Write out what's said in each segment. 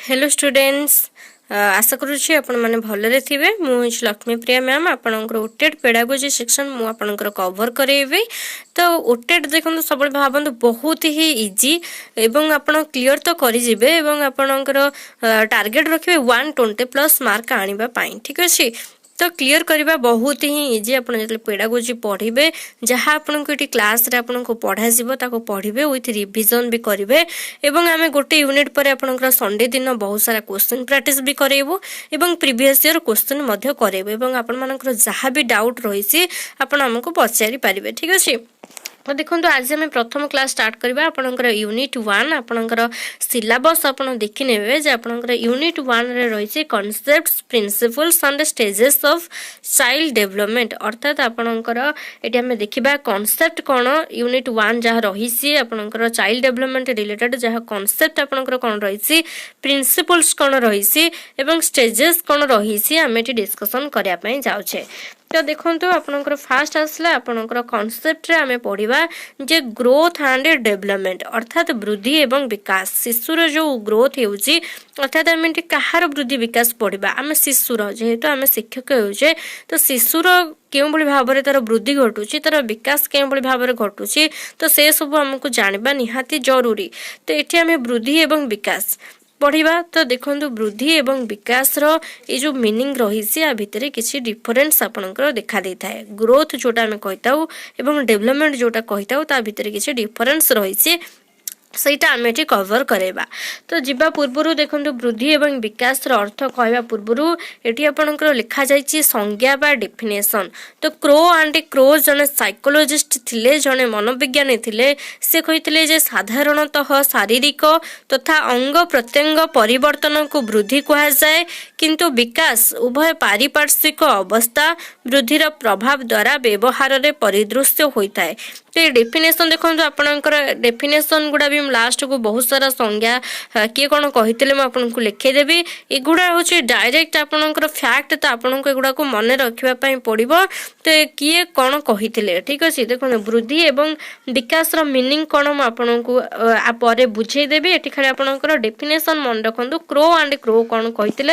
Hello students आशा करुँची आपण मैंने भलरे थे मुझे लक्ष्मीप्रिया मैम आपंकर ओटेड पेडागोजी सेक्शन मुझे कवर करेबी। तो ओटेड देखो सब भावतु बहुत ही इजी एवं आपण क्लीयर तो करेंगे आपणकर टार्गेट रखिए 120+ मार्क आने ठीक अच्छे। तो क्लीयर करवा बहुत ही इजी आप पेडागोजी पढ़े जहाँ आपको ये क्लास आपको पढ़ा पढ़े विथ रिविजन भी करेंगे एवं आम गोटे यूनिट पर आपंकर संडे दिन बहुत सारा क्वेश्चन प्रैक्टिस भी करेबू एवं प्रीवियस ईयर क्वेश्चन करेबू आपण जहाँ भी डाउट रही आपको पचारि पारे ठीक अच्छे। तो देखो आज आम प्रथम क्लास स्टार्ट करवा आपंकर यूनिट 1 आपंकर सिलेबस आप देखने आपंकर यूनिट 1 रे रही concepts principles and stages of child development अर्थात आपंकर ये आम देखा कॉन्सेप्ट कौन यूनिट 1 जहाँ रही आपंकर चाइल्ड डेवलपमेंट रिलेटेड जहाँ कॉन्सेप्ट आपंकर कौन रही प्रिंसिपल्स कौन रही स्टेजेस कौन रही आम ये डिस्कसन करने जाऊे। तो देखो आपनकर फास्ट आसला आपनकर कॉन्सेप्ट रे आमे पढ़िबा जे ग्रोथ एंड डेवलपमेंट अर्थात वृद्धि एवं विकास शिशुर जो ग्रोथ हेउची अर्थात आमे कहार वृद्धि विकास पढ़िबा आमे शिशुर जेहेतु आमे शिक्षक हेउचे तो शिशुर केउ भली भाबरे तार वृद्धि घटुची तार विकास केउ भली भाबरे घटुची तो से सब हमकु जानिबा निहाती जरूरी। तो एठी आमे वृद्धि एवं विकास पढ़ा। तो देखो वृद्धि एवं विकास रो ये जो मीनिंग रही भितर किसी डिफरेन्स आपंकर देखा दे था ग्रोथ जोटा आम कहीता एवं डेवलपमेंट जोटा कहीता ता भितर किसी डिफरेन्स रही सहीटा आम ये कवर करवा। तो जीवा पूर्वर देखो वृद्धि एवं विकास अर्थ कहवा पूर्वर ये आपंकर लिखा जाइए संज्ञा बा डेफिनेशन। तो क्रो एंड क्रो जने साइकोलोजिस्ट थिले जने मनोविज्ञानी थिले से कहिथिले जे साधारणतः शारीरिक तथा अंग प्रत्यंग परिवर्तन को वृद्धि कहा जाए किंतु विकास उभय पारिपार्श्विक अवस्था वृद्धिर प्रभाव द्वारा व्यवहार रे परिदृश्य होता है। तो ये डेफिनेशन देखो आपंकर डेफिनेशन गुड़ा भी लास्ट को बहुत सारा संज्ञा किए कौन कही आपको लिखेदेवी एगुड़ा हूँ डायरेक्ट आपंकर फैक्ट तो आपको एगुड़ा को मन रखापी पड़ो। तो किए कौन कही ठीक अच्छे देखो वृद्धि एवं विकास मीनिंग कौन आपको पर बुझेदेवी ये खाली आपंकर डेफिनेशन मन रखु क्रो एंड क्रो कौन कही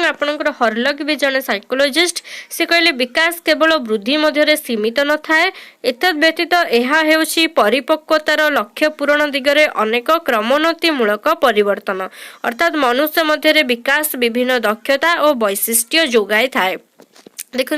आपंकर हरलक भी जने साइकोलोजिस्ट से कहले विकास केवल वृद्धि मध्य सीमित न थाए एतद व्यतीत यह हेउछि परिपक्वतार लक्ष्य पूरण दिगरे अनेक क्रमोन्नतिमूलक परिवर्तन अर्थात मनुष्य मध्य विकास विभिन्न दक्षता और वैशिष्ट्य जोगाई थाए। देखु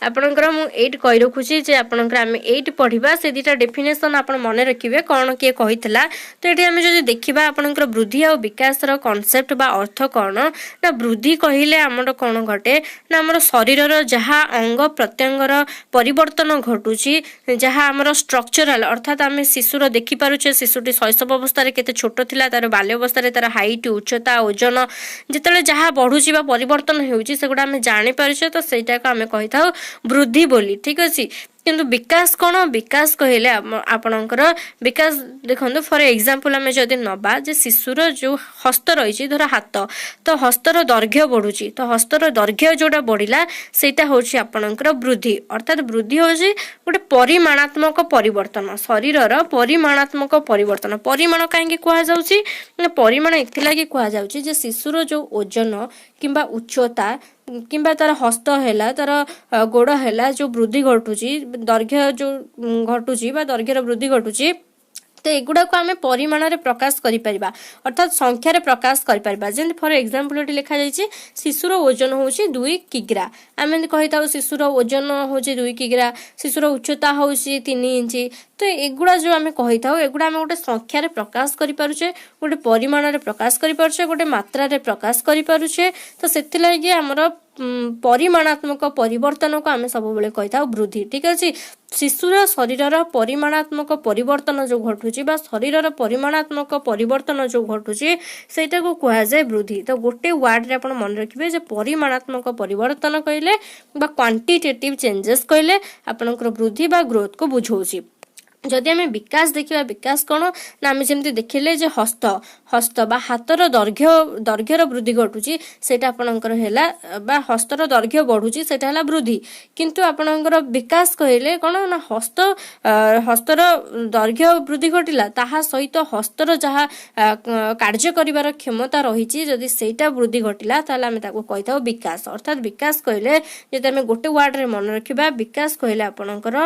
आपणकर मुझे कही रखुची जे आपणकर आम एट पढ़ा से दुटा डेफिनेशन आप मन रखिए कौन किए कही। तो ये आम जो देखा आपणकर वृद्धि और विकास कॉन्सेप्ट बा अर्थ कौन ना वृद्धि कहले आमर कौन घटे ना आमर शरीर जहाँ अंग प्रत्यंगर परिवर्तन घटुची जहाँ आमर स्ट्रक्चराल अर्थात आम शिशुर देखिपारे शिशुटी शैशव अवस्था केते छोट थिला तार बाल्य अवस्था तार हाइट उच्चता ओजन जिते जहाँ बढ़ुची परिवर्तन होउची सेगुडा आम जानि पारुछे। तो सेटा आम कही था वृद्धि बोली ठीक अच्छे किंतु विकास कौन विकास कहले आपणकर विकास देखो फॉर एग्जांपल आम जदि नबा जे शिशुर जो हस्त रही धर हाथ तो हस्तर दैर्घ्य बढ़ुची तो हस्तर दैर्घ्य जोटा बढ़ला सेटा होची आपणकर वृद्धि अर्थात वृद्धि होची गोटे परिमाणात्मक परिवर्तन शरीरर परिमाणात्मक परिवर्तन। परिमाण कहीं कह जाउची परिमाण एथिलागी कह जाउची जे शिशुर जो ओजन किंबा उच्चता किंबा तार हस्त है तार गोड़ है जो वृद्धि घटुची दैर्घ्य जो घटुची दैर्घ्यर वृद्धि घटुची तो एगुड़ा को आम परिमाण में प्रकाश करिपरिबा अर्थात संख्यार प्रकाश करिपरिबा। जेंति फॉर एग्जांपल ये लिखा जाइए शिशुर ओजन होची 2 किग्रा आम कही था शिशुर ओजन होची 2 किग्रा शिशुर उच्चता होची 3 इंच। तो एगुड़ा जो आम कही था एगुड़ा आम गोटे संख्यार प्रकाश करिपारुछे गोटे परिमाण में प्रकाश करिपारुछे गोटे मात्रा रे प्रकाश करिपारुछे। तो सेथिलागि हमर परिमाणात्मक परिवर्तन को आम सब बेले कही था वृद्धि ठीक अच्छे। शिशुर शरीर परिमाणात्मक परिवर्तन जो घटुची शरीर परिमाणात्मक परिवर्तन जो घटुची सेटा को कह जाए वृद्धि। तो गोटे वर्ड रे आपण मन रखिबे जे परिमाणात्मक परिवर्तन कहले क्वांटिटेटिव चेंजेस कहले आपनकर वृद्धि ग्रोथ को बुझौची। जदि आम विकास देखा विकास कौन ना आम जमी देखिले जे हस्त हस्त बा हाथर दैर्घ्यर वृद्धि घटुची सेटा आपणकर हैला बा हस्तर दैर्घ्य बढ़ुची सेटा हैला वृद्धि किंतु आपणकर विकास कहले कौन ना हस्तर दैर्घ्य वृद्धि घटिला ताहा सहित हस्तर जहाँ कार्य करिवार क्षमता रही जदि सेटा वृद्धि घटिला ताले आम ताको कहिथाउ विकास अर्थात विकास कहले जदि आम गोटे वार्ड रे मन रखिबा विकास कहले आपणकर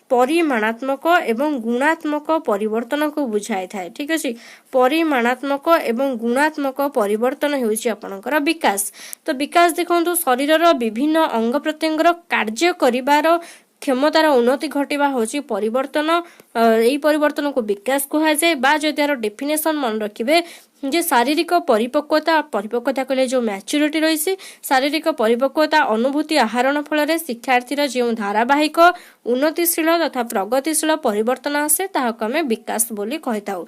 परिमाणात्मक एवं गुणात्मक परिवर्तन को बुझाई थाए ठीक अच्छे परिमाणात्मक एवं गुणात्मक परिवर्तन होउछि आपणकर विकास तो विकास देखंतु शरीरर विभिन्न अंग प्रत्यंगर कार्य करिवार क्षमतार उन्नति घटिबा होछि परिवर्तन एई परिवर्तन को विकास कहा जाए बा जदि यार डेफिनेशन मन रखिबे जे शारीरिक परिपक्वता परिपक्वता कहले जो मैच्योरिटी रही शारीरिक परिपक्वता अनुभूति आहरण फल शिक्षार्थीर जो धारावाहिक उन्नतिशील तथा प्रगतिशील परिवर्तन आसे ताहाको आमे विकास बोली कहिताउ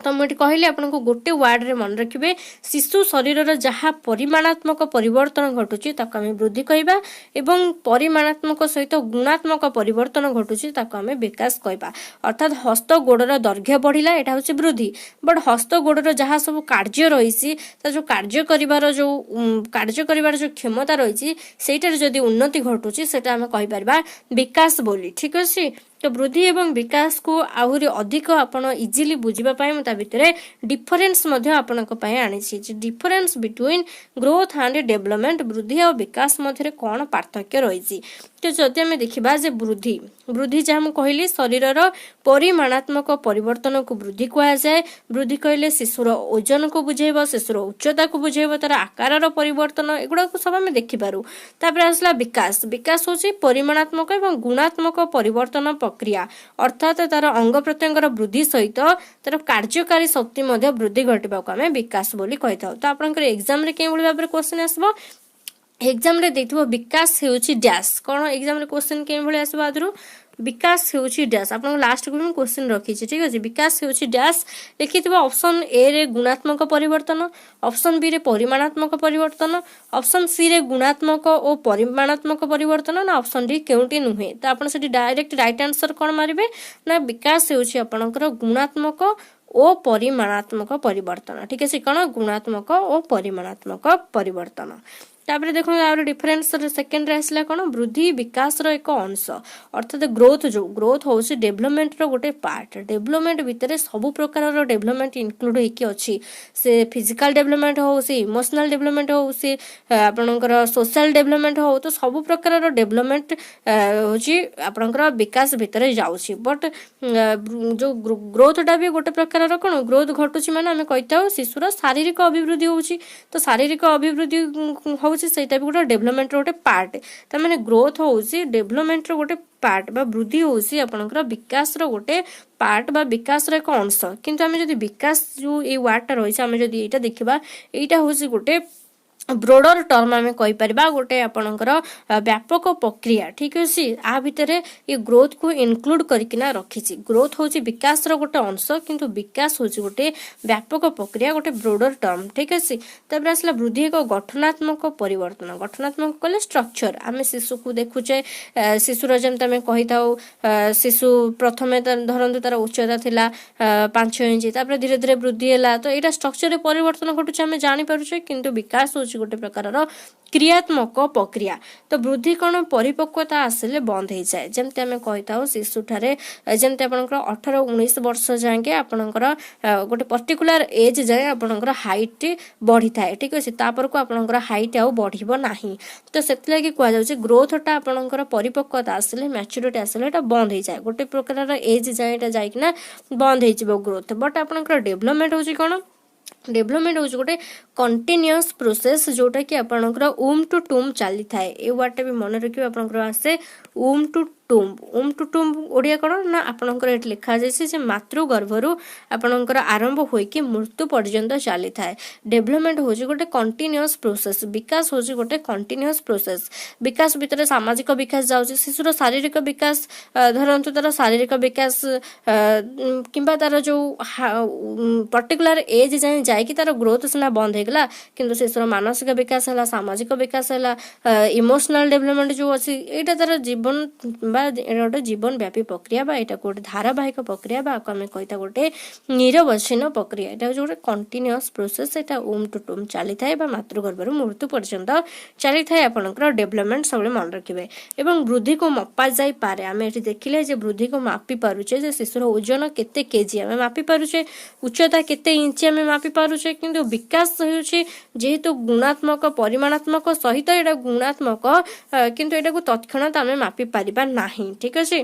तो मुझे कहली आपको गोटे वार्ड रे मन रखिए शिशु शरीर जहाँ परिमाणात्मक परिवर्तन घटुची ताको आमे वृद्धि कहबा एवं परिमाणात्मक सहित गुणात्मक परिवर्तन घटुची ताको आमे विकास कहबा अर्थात हस्त गोड़र दैर्घ्य बढ़िला एटा होची वृद्धि बट हस्त गोड़र जहाँ सब कार्य रही जो कार्य करिवार जो क्षमता रही सेटार जदि उन्नति घटुची सेटा आमे कहि परबा विकास बोली ठीक अछि तो वृद्धि एवं विकास को आहुरी अधिक आपण इजिली बुझिबा पाए मता भितरे डिफरेंस मध्य आपनक पाए आनिछि जे difference between growth and development वृद्धि और विकास मध्य कोन पार्थक्य रहिछि तो जदि आमे देखिबा जे वृद्धि वृद्धि जहाँ मुझे कहली शरीरर परिमाणात्मक परिवर्तन को वृद्धि कहा जाए वृद्धि कहले शिशुर ओजन को बुझेब शिशुर उच्चता को बुझेब तार आकार परिवर्तन एगुड़ा सब आम देखिपारू तापर आसला विकास विकास होची परिमाणात्मक एवं गुणात्मक परिवर्तन प्रक्रिया अर्थात तार अंग प्रत्यंगर वृद्धि सहित तार कार्यकारी शक्ति मध्य वृद्धि घटवा आम विकास बोली कही था तो आपंकर एग्जाम रे केउली भाबरे क्वेश्चन आसबो एग्जाम रे देखिबो विकास हेउची डैश कोन एग्जाम रे क्वेश्चन केम भली आसबो आदरू विकास हेउची डैश आपन लास्ट को मैं क्वेश्चन रखी ठीक अछि विकास हेउची डैश लिखिथिबो ऑप्शन ए रे गुणात्मक परिवर्तन ऑप्शन बी रे परिमाणात्मक परिवर्तन ऑप्शन सी रे गुणात्मक और परिमाणात्मक परिवर्तन ना ऑप्शन डी केउटी नुहे तो आपन सेठी डायरेक्ट राइट आंसर कोन मारिबे ना विकास हेउची आपनकर गुणात्मक ओ परिमाणात्मक परिवर्तन ठीक है कौन गुणात्मक और परिमाणात्मक परिवर्तन तापर देखो आउर डिफरेंस सेकंड रे आसला कोन वृद्धि विकास रो एक अंश अर्थात ग्रोथ होसी डेवलपमेंट रो गोटे पार्ट डेवलपमेंट भितरे सब प्रकार रो डेवलपमेंट इंक्लूड होइकी अछि से फिजिकल डेवलपमेंट हो से इमोशनल डेवलपमेंट हो से आपनकर सोशल डेवलपमेंट हो तो सब प्रकार रो डेवलपमेंट होची आपनकर विकास भितरे जाउछि बट जो ग्रोथ टा भी गोटे प्रकार रो कोन ग्रोथ घटुछि माने हमें कहिताउ शिशुर शारीरिक अभिवृद्धि होउछि तो शारीरिक अभिवृद्धि सेटा भी गोटे डेवलपमेंट गोटे पार्ट त माने ग्रोथ होउसी डेवलपमेंट रो गोटे पार्ट बा वृद्धि होउसी आपनकर विकास रो गोटे पार्ट बा विकास रो एक अंश किंतु हमें जदी विकास जो ए वर्ड टा रहिছে हमें जदी एटा देखिबा एटा होउसी गोटे ब्रोडर टर्म आम कहीपर गोटे आपणकर व्यापक प्रक्रिया ठीक अच्छे आ भितर ये ग्रोथ को इनक्लूड करकिना रखी ग्रोथ हूँ विकास गोटे अंश किंतु विकास हूँ गोटे व्यापक प्रक्रिया गोटे ब्रोडर टर्म ठीक अच्छे तापर आसला वृद्धि एक गठनात्मक परिवर्तन गठनात्मक कहले स्ट्रक्चर आम शिशु को देखुचे शिशुर जमी आम कही था शिशु प्रथमे धरतु तार उच्चता थिला 5 इंच तापर धीरे धीरे वृद्धि है तो यहाँ स्ट्रक्चर परिवर्तन घटुचे आम जानीपे किंतु विकास हूँ गोटे प्रकार क्रियात्मक प्रक्रिया तो वृद्धि कौन परिपक्वता आसिले बंद हो जाए जमती आम कही था शिशु ठारे जमती आपंकर 18-19 वर्ष जाए आपंकर गोटे पर्टिकुलर एज जाए आपंकर हाइट बढ़ी थाए ठीक अच्छे तापर को आपंकर हाइट आउ बढ़ ना तो से कहुचे ग्रोथटा आपंकर परिपक्वता आसिले मैच्योरिटी आसिले बंद हो जाए गोटे प्रकार एज जाए जाइना बंद हो ग्रोथ बट आपंकर डेवलपमेंट हूँ कौन डेवलपमेंट हूँ गोटे कंटिन्यूअस प्रोसेस जोटा कि आपंकर ऊम टू टूम चली थाए ए वर्डटा भी मन रखिए आपंकर आसे ऊम टू टूम ओडिया कौन ना आपंकर ये लिखा जाए मातृ गर्भरु आपंकर आरंभ होइकी मृत्यु पर्यंत चली थाए डेवलपमेंट हूँ गोटे कंटिन्यूअस प्रोसेस विकास हूँ गोटे कंटिन्यूअस प्रोसेस विकास भितर सामाजिक विकास जाऊँगी शिशुर शारीरिक विकास धरतु तार शारीरिक विकास किंबा तार जो पर्टिकुलर एज जाए जाकि तार ग्रोथ सीना बंद होगला किंतु शिशुर मानसिक विकास है सामाजिक विकास है इमोशनल डेवलपमेंट जो अच्छी यहाँ तार जीवन बा गोटे जीवन व्यापी प्रक्रिया एटा गोटे धारावाहिक प्रक्रिया आम कही गोटे निरवच्छिन्न प्रक्रिया एटा गोटे continuous process Etah Om to टूम चली थाए मातृगर्भर मृत्यु पर्यंत चली थाए आपनकर डेवलपमेंट सब मन रखिए एवं वृद्धि को मपा जाई पारे आम ये देखिले जे वृद्धि को मापी पारुचे जे शिशुर ओजन केते केजी आम मापी पारुचे उच्चता केते इंच आम मापी पारुचे किंतु विकास होउची जेहेतु गुणात्मक परिमाणात्मक सहित एटा गुणात्मक किंतु एटा को तत्क्षणात आम मापी पारिबा नाही ठीक अछि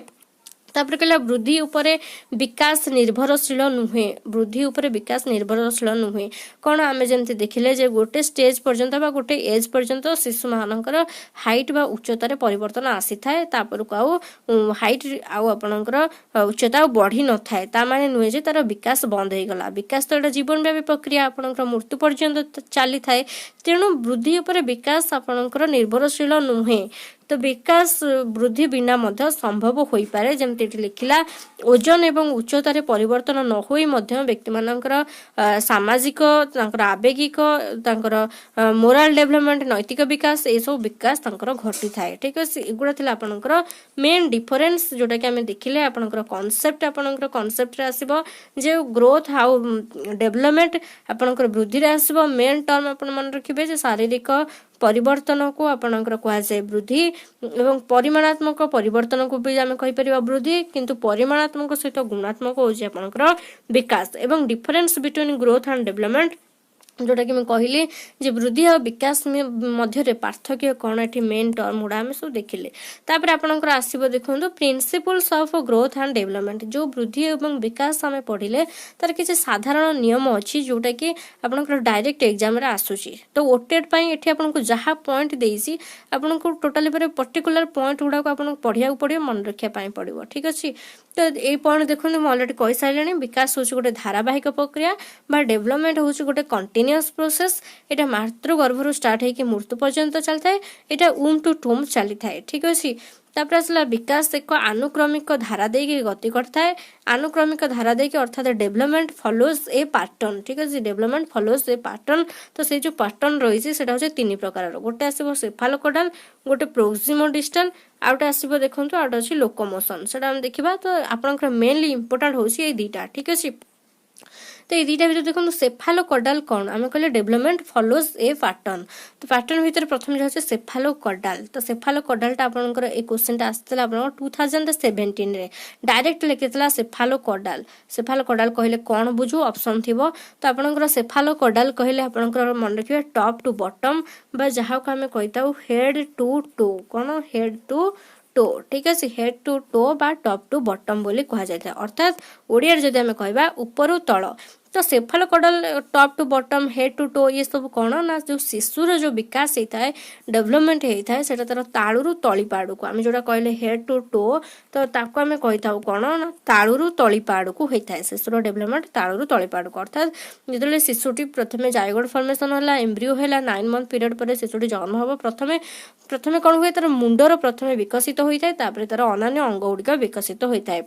तापर कहला वृद्धि उपरे विकास निर्भरशील नुहे वृद्धि उपरे विकास निर्भरशील नुहे कौन आम जमी देखिले जे गोटे स्टेज पर्यंत बा गोटे एज पर्यंत शिशु मानकर हाइट बा उच्चतार परिवर्तन आसी थाए तापर को आउ हाइट आउ आपनकर उच्चता बढ़ी न थाए ता माने नुहे जे तार विकास बंद हो गला विकास तो एटा जीवन व्यापी प्रक्रिया आपनकर मृत्यु पर्यंत चली थाए तेणु वृद्धि उपरे विकास आपनकर निर्भरशील नुहे तो विकास वृद्धि बिना मध्य संभव हो पारे जमती लिखिला ओजन एवं उच्चतार परिवर्तन न होई मध्य व्यक्ति मानकर सामाजिक तांकर आवेगिक तांकर मोराल डेवलपमेंट नैतिक विकास ए सब विकास तांकर घटी थाए ठीक अछि एगुडा थिला आपनकर मेन डिफरेंस जोटा कि हमें देखिले आपनकर कांसेप्ट रे आसीबो जे ग्रोथ हाउ डेवलपमेंट आपनकर वृद्धि रे आसीबो मेन टर्म आपन मन रखिबे जे शारीरिक परिवर्तन को आपनकर कहा जाए वृद्धि एवं परिमाणात्मक परिवर्तन को भी आम कहि परिबा वृद्धि किंतु परिमाणात्मक सहित गुणात्मक होछि आपनकर विकास एवं difference between growth and development जोटा कि मैं कहली जे वृद्धि और विकास मध्य पार्थक्य कौन एठी मेन टर्म गुड़ा आम सब देखिले तापर आपनकर आसीबो देखंतु principles of growth and development जो वृद्धि एवं विकास आम पढ़िले तार किसी साधारण नियम अछि जोटा कि आपनकर डायरेक्ट एग्जाम रे आसुची तो ओटेड पई एठी आपनको जहा पॉइंट देइसी आपनको टोटली पर पर्टिकुलर पॉइंट गुडा को आपनको पढ़िया पड़ियो मन रखिया पई पड़िबो ठीक अछि तो ए पॉइंट देखंतु मैं ऑलरेडी कहि साइलेनी विकास होछि गोटे धारावाहिक प्रक्रिया बा डेवलपमेंट होछि गोटे कंटिन्यूअस प्रोसेस एटा मातृगर्भरू स्टार्ट है कि मृत्यु पर्यंत चलता है एटा ऊम टू टूम चली थाए ठीक अछि तापर आसला विकास एक अनुक्रमिक धारा देके गति करता है अनुक्रमिक धारा देके अर्थात डेवलपमेंट फॉलोज ए पैटर्न ठीक अछि डेवलपमेंट फॉलोज ए पैटर्न तो से जो पैटर्न रही छै सेटा होचे तीन प्रकार गोटे आसीबो सेफालोकोडाल गोटे प्रोक्सिमोडिस्टल आउट आसीबो देखंतु आउट अछि लोकोमोशन सेटा हम देखिबा तो आपनकर मेनली इंपोर्टेंट होछि ए दीटा ठीक अछि तो ये दुईटा भर देखो सेफालोकोडाल कौन आम कहले डेवलपमेंट फॉलोज ए पैटर्न तो पैटर्न भीतर प्रथम जो है सेफालोकोडाल तो सेफालोकोडालटा आपनकर ए क्वेश्चनटा आस्थिला आपन 2017 रे डायरेक्ट लिखितला सेफालोकोडाल कहले कौन बुझू ऑप्शन थिबो तो आपनकर सेफालोकोडाल कहले आपनकर मन रखिबे टॉप टू बॉटम बा जहा को हमें कहताउ हेड टू टो कौन हेड टू टो ठीक है हेड टू टो बा टॉप टू बॉटम बोली कहा जाता है अर्थात ओडिया जदि हमें कहबा ऊपर तल तो cephalocaudal top to bottom head to toe ये सब कौन ना जो शिशुर जो विकास होता है डेवलपमेंट होता है सेटा तार तालुरु तलीपाड़ को आम जोटा कहले हेड टू टो तो ताको आम कही था कौन ना तालुरु तलीपाड़ को होता है शिशुर डेवलपमेंट तालुरु तलीपाड़ को अर्थात जो शिशुटी प्रथम जायगोड फॉर्मेशन है एम्ब्रियो है 9 मंथ पीरियड पर शिशुटी जन्म हम प्रथम कौन हुए तार मुंडर प्रथम विकसित होता है तापर तार अन्य अंग गुड़िक विकसित होता है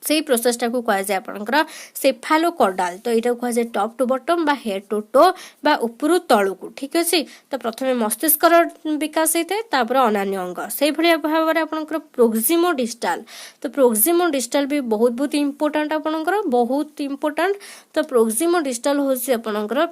से प्रोसेसटा को कहा जाए आपनकर सेफालोकोडाल तो यहाँ कहा जाए टॉप टू बॉटम बा हेड टू टो बा उपरु तळु को ठीक अछि तो प्रथमे मस्तिष्क विकास होता है तापर अन्य अंग से भली भाव में आपनकर प्रोक्सिमोडिस्टाल तो प्रोक्सिमोडिस्टाल भी बहुत इंपोर्टेंट आपनकर बहुत इंपोर्टेंट तो प्रोक्सिमोडिस्टाल होछि आपनकर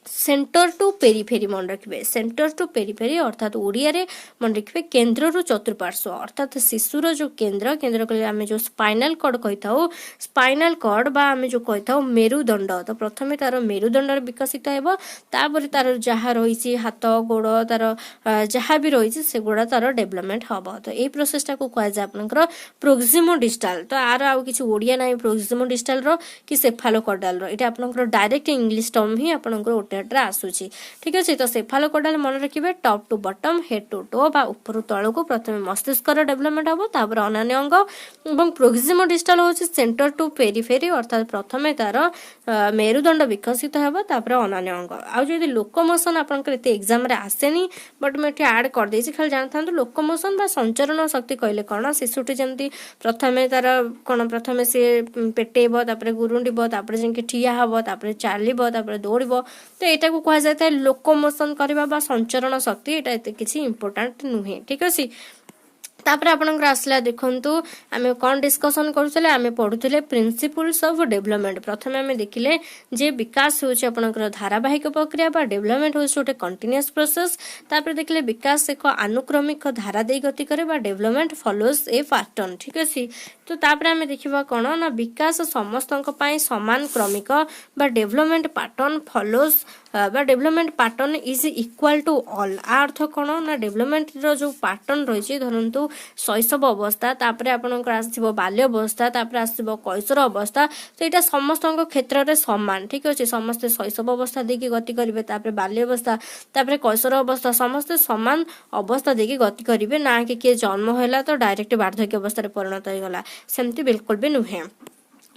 सेंटर टू पेरिफेरी मन रखिए सेंटर टू पेरिफेरी अर्थात ओडिया रे मन रखिए केंद्र रु चतुर्पार्श्व अर्थात शिशुर जो केंद्र कहले आमे जो स्पाइनल कॉर्ड कहिताओ स्पाइनल कॉर्ड बा आमे जो कहिताओ मेरुदंड तो प्रथमे तार मेरुदंड विकसित हेबो तापर तार जहा रहिछि हाथ गोड़ तार जहा भी रहिछि से गोड़ा तार डेवलपमेंट हबो तो ए प्रोसेसटा को कहा जाय आपनकर प्रोक्सिमोडिस्टाल तो आर आ किछि ओडिया नै प्रोक्सिमोडिस्टाल रो कि सेफालोकोडाल रो एटा आपनकर डायरेक्ट इंग्लिश टर्म ही आपनकर आसूची ठीक अच्छे तो सेफालोकोडाल मन रखिए top to bottom head to toe बा ऊपर तल को प्रथम मस्तिष्क डेवलपमेंट हम तापर अन्य अंग और प्रोक्सिमोडिस्टाल होची सेंटर टू पेरिफेरी अर्थात प्रथमे तार मेरुदंड विकसित हेबो तापर अन्य अंग आ जदि लोकोमोशन आपनकर एते एग्जाम रे आसेनी बट मैं एठी ऐड कर देछि खाली जानथांतु लोकोमोशन बा संचरण शक्ति कहले कोन शिशुटी जेंती प्रथमे तार कोन प्रथमे से पेटेबो तापर गुरुंडीबो तापर जेंके ठिया हबो तापर चालिबो तापर दौड़िबो तो यहाँ को कहा जाता है लोकोमोशन करवा संचरण शक्ति एटा एते किसी इंपोर्टेंट नुहे ठीक अछि तापर आपनकर आसला देखंतु आमे कोन डिस्कशन करूथले आमे पढुथले प्रिंसिपल्स ऑफ डेवलपमेंट प्रथमे आमे देखिले जे विकास होचे आपनकर धारावाहिक प्रक्रिया बा डेवलपमेंट होचे ओटे कंटीन्यूअस प्रोसेस तापर देखिले विकास एक अनुक्रमिक धारा दे गति करे बा डेवलपमेंट फॉलोज ए पैटर्न ठीक अछि तो तापर आमे देखिबा कोन ना विकास समस्तक पई समान क्रमिक बा डेवलपमेंट पैटर्न फॉलोज बा development pattern is equal to all अर्थ कोन ना डेवलपमेंट रो जो पैटर्न रहिछि धरंतु शैशव अवस्था तापर आपनकर आसीबो बाल्य अवस्था तापर आसीबो कैशोर अवस्था तो एटा समस्तक क्षेत्र रे समान ठीक अछि समस्त शैशव अवस्था देकी गति करिवे तापर बाल्य अवस्था तापर कैशोर अवस्था समस्त समान अवस्था देकी गति करिवे ना कि जन्म होला तो डायरेक्ट वार्धक्य अवस्था रे परिणत हो गला सेमती बिल्कुल भी नुहे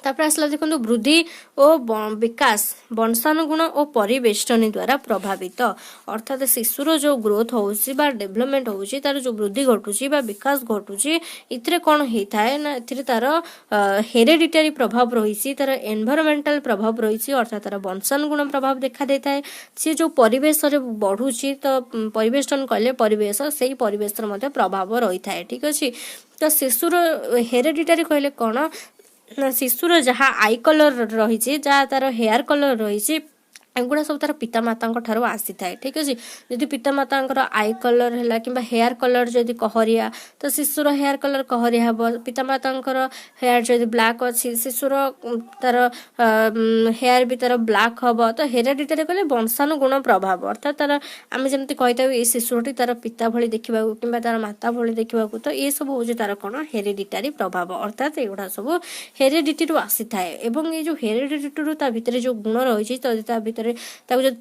तापर आसला देखो वृद्धि और विकास वंशानुगुण और परिवेष्टनी द्वारा प्रभावित अर्थात शिशुर जो ग्रोथ होउची बा डेवलपमेंट होउची तार जो वृद्धि घटुची बा विकास घटुची इतरे कोन हेताय ना इतरे तार हेरेडिटरी प्रभाव रहिसी तार एनवायरमेंटल प्रभाव रहिसी अर्थात तार वंशानुगुण प्रभाव देखा देताय से जो परिवेश रे बढ़ुची तो परिवेष्टन कले परिवेश सेही परिवेश रे मध्ये प्रभाव रहिथाय ठीक अछि तो शिशुर हेरेडिटरी कहले कोन शिशुर जहाँ आई कलर रही जहाँ तार हेयर कलर रही एगुड़ा सब तार पितामाता आसी थाए ठीक अच्छे जदि पितामाता आई कलर है कि हेयर कलर जदि कहरिया तो शिशुर हेयर कलर कहरिया हम पितामाता हेयर जदि ब्लैक अच्छी शिशुर तार हेयर भी तार ब्लैक हम तो हेरेडिटरी कहले वंशानुगुण प्रभाव अर्थात तार आम जमी कही ये शिशुटी तार पिता भली देखा कि तार माता भली देखा तो ये सब हूँ तार कौन हेरेडिटरी प्रभाव अर्थात एगुड़ा सब हेरेडिटी आसी थाए एवं ये जो हेरेडिटी भितर जो गुण रही तो भितर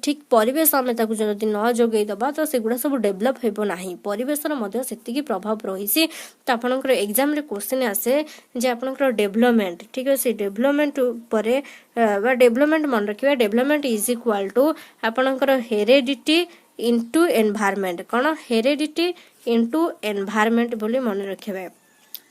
ठीक परिवेश आम जदि न जोगे दबा तो सेगुड़ा सब डेभलप हेबो नाही परिवेशर मध्य सेतिकी प्रभाव रही तो आपनकर एग्जाम रे क्वेश्चन आसे जे आपनकर डेवलपमेंट ठीक है डेवलपमेंट उपरे बा डेवलपमेंट मन रखिबा डेवलपमेंट इज इक्वल टू आपनकर हेरेडिटी इनटू एनवायरनमेंट कोन हेरेडिटी इनटू एनवायरनमेंट बोली मन रखिबा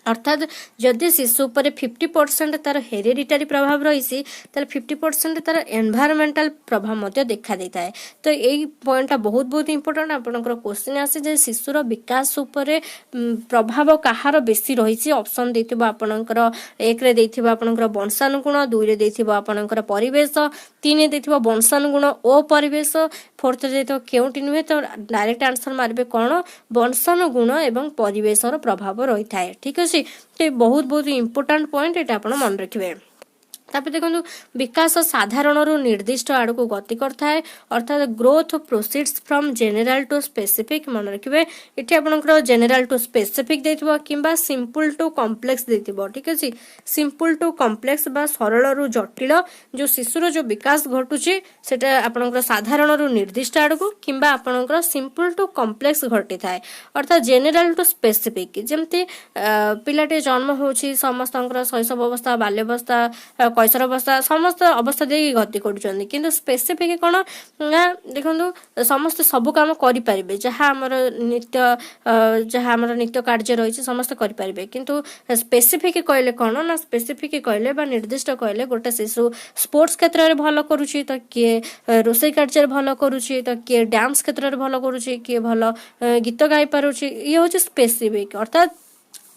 अर्थात जदि शिशु पर 50% तार हेरेडिटरी प्रभाव रही 50% तार एनवायरमेंटल प्रभाव देखा देता है तो यही पॉइंटा बहुत बहुत इंपोर्टेंट आपनकर क्वेश्चन आसे जे शिशुर विकास उपर प्रभाव कहार बेसी रही ऑप्शन देथिबो आपनकर 1 रे देथिबो आपनकर वंशानुगुण 2 रे देथिबो आपनकर परिवेश 3 रे देथिबो वंशानुगुण ओ परिवेश 4th रे देथिबो केउटी नुहे तो डायरेक्ट आंसर मारबे कोन वंशानुगुण एवं परिवेशर प्रभाव रही थाए ठीक है तो बहुत बहुत इंपोर्टेंट पॉइंट एटा आपण मन रखिबे तापर देखो विकास साधारण रु निर्दिष्ट आड़ को गति करता है अर्थात growth proceeds from general to specific मन रखिबे इठी आपनकर जेनरल टू स्पेसिफिक देथिबो किंबा सिंपल टू कॉम्प्लेक्स देथिबो ठीक अछि सिंपल टू कॉम्प्लेक्स बा सरल रु जटिल जो शिशुर जो विकास घटुची सेटा आपनकर साधारण रु निर्दिष्ट आड़ को किंबा आपनकर सिंपल टू कॉम्प्लेक्स घटी थाए अर्थात जेनरल टू स्पेसिफिक जेमती पिलाटे जन्म होची समस्तंकर शैशव अवस्था बाल्य अवस्था कैशोर अवस्था समस्त अवस्था दे गति करुचंदी किंतु स्पेसिफिक कोन देखंतु समस्त सब काम करि परिबे जहा हमर नित्य जहा हमर नित्य कार्य रहिछि समस्त करि परिबे किंतु स्पेसिफिक कहले कोन ना स्पेसिफिक कहले बा निर्दिष्ट कहले गोटे शिशु स्पोर्ट्स क्षेत्र रे भलो करूछि त के रोसई कार्य रे भलो करूछि त के डांस क्षेत्र रे भलो करूछि के भलो गीत गाई पारुछि ये होछि स्पेसिफिक अर्थात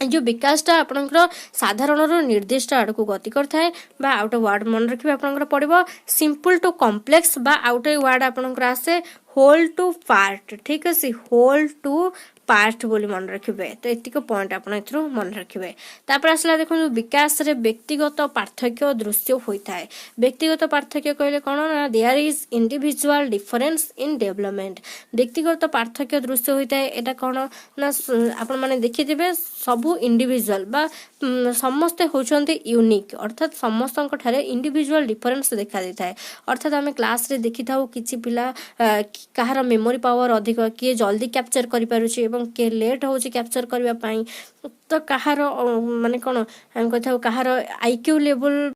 जो विकासटा आपनकर साधारण रु निर्दिष्ट आड़ को गति करता है बा आउटे वर्ड मन रखिबे आपनकर पड़िबो सिंपल टू कॉम्प्लेक्स बा आउटे वर्ड आपनकर आसे होल टू पार्ट ठीक अछि होल टू पार्ट बोली मन रखिबे तो एतिको पॉइंट आपण एथरो मन रखिबे तापर आसला देखो विकास रे व्यक्तिगत पार्थक्य दृश्य होइथाय व्यक्तिगत पार्थक्य कहले कोन ना there is individual difference in development व्यक्तिगत पार्थक्य दृश्य होइथाय एटा कोन ना आपण माने देखिथिबे सबु इंडिविजुअल बा समस्त होचंते यूनिक अर्थात समस्तक ठारे इंडिविजुअल डिफरेंस देखा देथाय अर्थात आमे क्लास रे देखिथाउ किछि पिला कहार मेमोरी पावर अधिक किए जल्दी कैप्चर करि पारुछि एवं के लेट होछि कैप्चर करबा पई तो कहार माने कोन हम कथाउ कहार आईक्यू लेवल